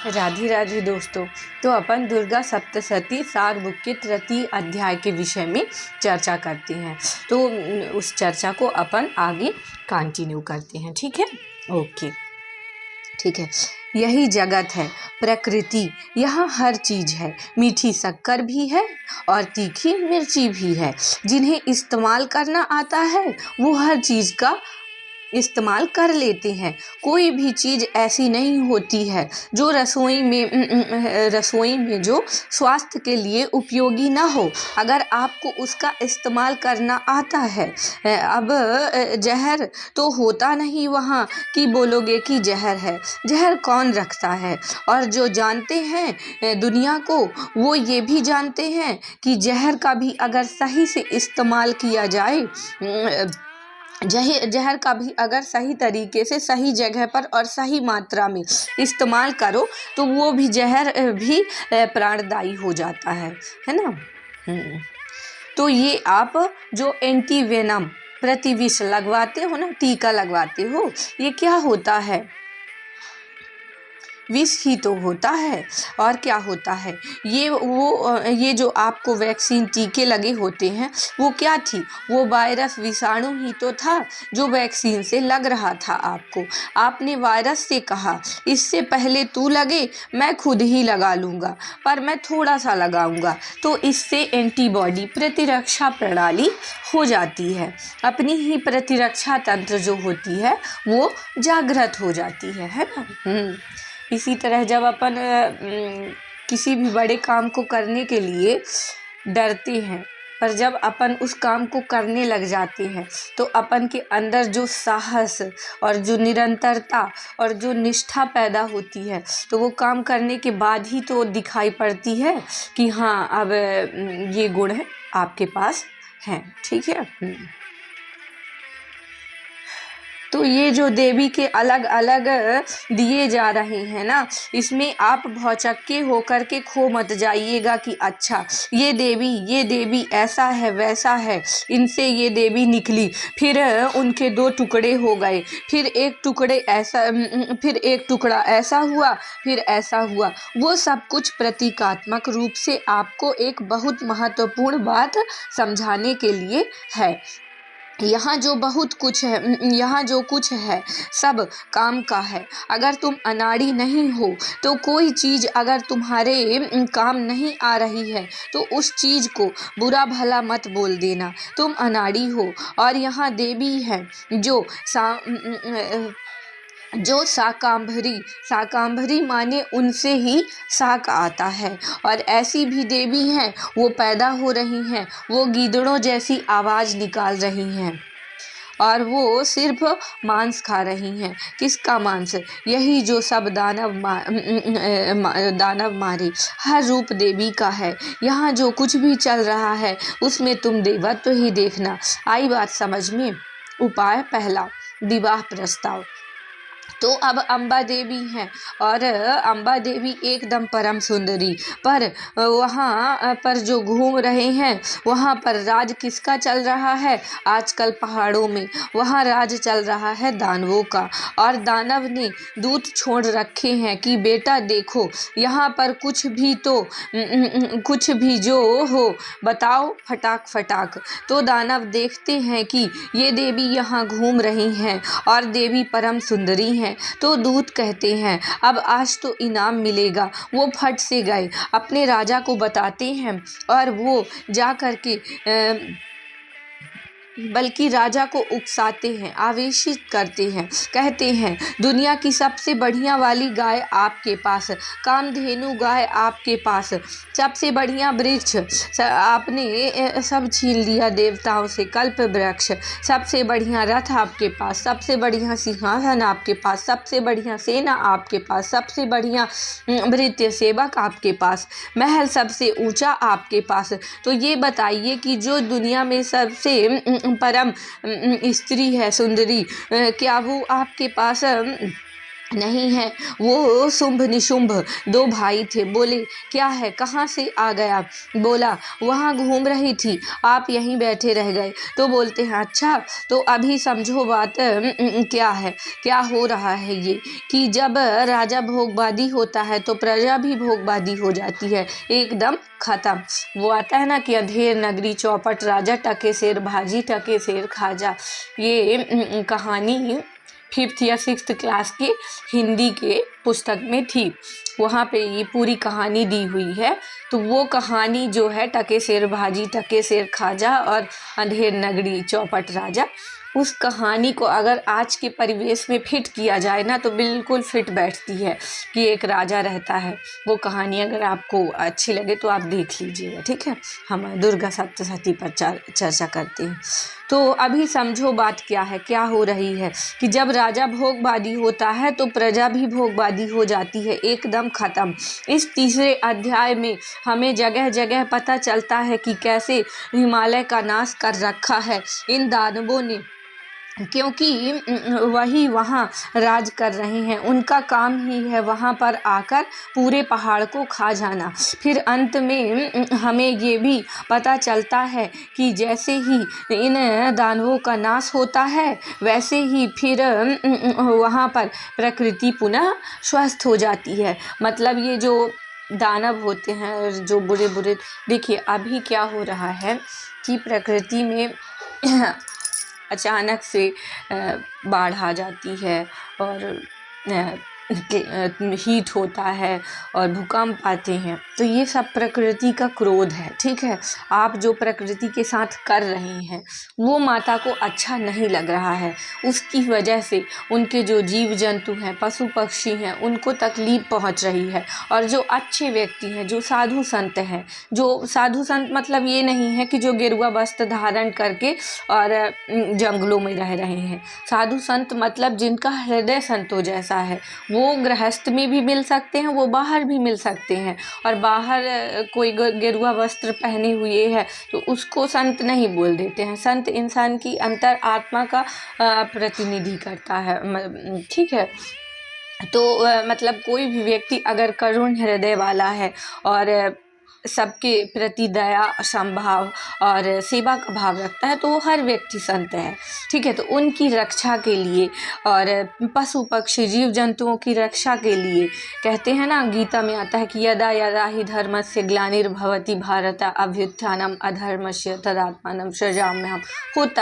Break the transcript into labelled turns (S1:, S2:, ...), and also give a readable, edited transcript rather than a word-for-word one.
S1: राधे राधे दोस्तों। तो अपन दुर्गा सप्तशती सार बुक के तृतीय अध्याय के विषय में चर्चा करते हैं। तो उस चर्चा को अपन आगे कंटिन्यू करते हैं। ठीक है, ओके, ठीक है। यही जगत है, प्रकृति, यहाँ हर चीज़ है। मीठी शक्कर भी है और तीखी मिर्ची भी है। जिन्हें इस्तेमाल करना आता है वो हर चीज़ का इस्तेमाल कर लेते हैं। कोई भी चीज़ ऐसी नहीं होती है जो रसोई में जो स्वास्थ्य के लिए उपयोगी ना हो, अगर आपको उसका इस्तेमाल करना आता है। अब जहर तो होता नहीं वहाँ कि बोलोगे कि जहर है। जहर कौन रखता है? और जो जानते हैं दुनिया को, वो ये भी जानते हैं कि जहर का भी अगर सही से इस्तेमाल किया जाए, जहर का भी अगर सही तरीके से सही जगह पर और सही मात्रा में इस्तेमाल करो तो वो भी जहर भी प्राणदायी हो जाता है ना। तो ये आप जो एंटी वेनम प्रतिविष लगवाते हो ना, टीका लगवाते हो, ये क्या होता है? विष ही तो होता है। और क्या होता है? ये जो आपको वैक्सीन टीके लगे होते हैं, वो क्या थी? वो वायरस विषाणु ही तो था जो वैक्सीन से लग रहा था आपको। आपने वायरस से कहा इससे पहले तू लगे, मैं खुद ही लगा लूँगा, पर मैं थोड़ा सा लगाऊँगा, तो इससे एंटीबॉडी प्रतिरक्षा प्रणाली हो जाती है। अपनी ही प्रतिरक्षा तंत्र जो होती है वो जागृत हो जाती है ना। इसी तरह जब अपन किसी भी बड़े काम को करने के लिए डरते हैं, पर जब अपन उस काम को करने लग जाते हैं तो अपन के अंदर जो साहस और जो निरंतरता और जो निष्ठा पैदा होती है, तो वो काम करने के बाद ही तो दिखाई पड़ती है कि हाँ, अब ये गुण है आपके पास हैं। ठीक है। तो ये जो देवी के अलग अलग दिए जा रहे हैं ना, इसमें आप भौचक्के होकर के खो मत जाइएगा कि अच्छा ये देवी ऐसा है वैसा है, इनसे ये देवी निकली, फिर उनके 2 टुकड़े हो गए, फिर एक टुकड़ा ऐसा हुआ, फिर ऐसा हुआ। वो सब कुछ प्रतीकात्मक रूप से आपको एक बहुत महत्वपूर्ण बात समझाने के लिए है। यहाँ जो कुछ है सब काम का है। अगर तुम अनाड़ी नहीं हो तो कोई चीज़ अगर तुम्हारे काम नहीं आ रही है तो उस चीज़ को बुरा भला मत बोल देना, तुम अनाड़ी हो। और यहाँ देवी है जो शाकांभरी माने उनसे ही शाक आता है। और ऐसी भी देवी हैं वो पैदा हो रही हैं, वो गीदड़ों जैसी आवाज़ निकाल रही हैं और वो सिर्फ मांस खा रही हैं। किसका मांस? यही जो सब दानव मारे, हर रूप देवी का है। यहाँ जो कुछ भी चल रहा है उसमें तुम देवत्व ही देखना। आई बात समझ में? उपाय पहला, विवाह प्रस्ताव। तो अब अम्बा देवी हैं और अम्बा देवी एकदम परम सुंदरी, पर वहाँ पर जो घूम रहे हैं वहाँ पर राज किसका चल रहा है? आजकल पहाड़ों में वहाँ राज चल रहा है दानवों का। और दानव ने दूत छोड़ रखे हैं कि बेटा देखो यहाँ पर कुछ भी जो हो बताओ फटाक फटाक। तो दानव देखते हैं कि ये देवी यहाँ घूम रही हैं और देवी परम सुंदरी हैं, तो दूत कहते हैं अब आज तो इनाम मिलेगा। वो फट से गए, अपने राजा को बताते हैं और वो जा कर के बल्कि राजा को उकसाते हैं, आवेशित करते हैं, कहते हैं दुनिया की सबसे बढ़िया वाली गाय आपके पास, कामधेनु गाय आपके पास, सबसे बढ़िया वृक्ष आपने सब छीन लिया देवताओं से, कल्प वृक्ष, सबसे बढ़िया रथ आपके पास, सबसे बढ़िया सिंहासन आपके पास, सबसे बढ़िया सेना आपके पास, सबसे बढ़िया भृत्य सेवक आपके पास, महल सबसे ऊंचा आपके पास। तो ये बताइए कि जो दुनिया में सबसे परम स्त्री है सुंदरी, क्या वो आपके पास नहीं है। वो शुंभ निशुंभ दो भाई थे। बोले क्या है, कहाँ से आ गया? बोला वहाँ घूम रही थी, आप यहीं बैठे रह गए। तो बोलते हैं अच्छा, तो अभी समझो बात क्या है, क्या हो रहा है ये कि जब राजा भोगवादी होता है तो प्रजा भी भोगवादी हो जाती है, एकदम खत्म। वो आता है ना कि अंधेर नगरी चौपट राजा, टके शेर भाजी टके शेर खाजा। ये कहानी 5th या 6th क्लास की हिंदी के पुस्तक में थी। वहाँ पे ये पूरी कहानी दी हुई है। तो वो कहानी जो है टके शेर भाजी टके शेर खाजा और अंधेर नगरी चौपट राजा, उस कहानी को अगर आज के परिवेश में फिट किया जाए ना तो बिल्कुल फिट बैठती है कि एक राजा रहता है। वो कहानी अगर आपको अच्छी लगे तो आप देख लीजिएगा, ठीक है। हम दुर्गा सप्तशती पर चर्चा करते हैं। तो अभी समझो बात क्या है, क्या हो रही है कि जब राजा भोगवादी होता है तो प्रजा भी भोगवादी हो जाती है, एकदम ख़त्म। इस तीसरे अध्याय में हमें जगह जगह पता चलता है कि कैसे हिमालय का नाश कर रखा है इन दानवों ने, क्योंकि वही वहाँ राज कर रहे हैं। उनका काम ही है वहाँ पर आकर पूरे पहाड़ को खा जाना। फिर अंत में हमें ये भी पता चलता है कि जैसे ही इन दानवों का नाश होता है वैसे ही फिर वहाँ पर प्रकृति पुनः स्वस्थ हो जाती है। मतलब ये जो दानव होते हैं और जो बुरे बुरे, देखिए अभी क्या हो रहा है कि प्रकृति में अचानक से बाढ़ आ जाती है और हीट होता है और भूकंप आते हैं। तो ये सब प्रकृति का क्रोध है, ठीक है। आप जो प्रकृति के साथ कर रहे हैं वो माता को अच्छा नहीं लग रहा है, उसकी वजह से उनके जो जीव जंतु हैं, पशु पक्षी हैं, उनको तकलीफ पहुंच रही है। और जो अच्छे व्यक्ति हैं, जो साधु संत हैं, जो साधु संत मतलब ये नहीं है कि जो गेरुआ वस्त्र धारण करके और जंगलों में रह रहे हैं। साधु संत मतलब जिनका हृदय संतों जैसा है, वो गृहस्थ में भी मिल सकते हैं, वो बाहर भी मिल सकते हैं। और बाहर कोई गेरुआ वस्त्र पहने हुए है तो उसको संत नहीं बोल देते हैं। संत इंसान की अंतर आत्मा का प्रतिनिधि करता है, ठीक है। तो मतलब कोई भी व्यक्ति अगर करुण हृदय वाला है और सबके प्रति दया संभाव और सेवा का भाव रखता है तो वो हर व्यक्ति संत है, ठीक है। तो उनकी रक्षा के लिए और पशु पक्षी जीव जंतुओं की रक्षा के लिए कहते हैं ना, गीता में आता है कि यदा यदा हि धर्मस्य ग्लानिर्भवति भारत अभ्युत्थानम अधर्मस्य तदात्मानं सृजाम्यहम्। होता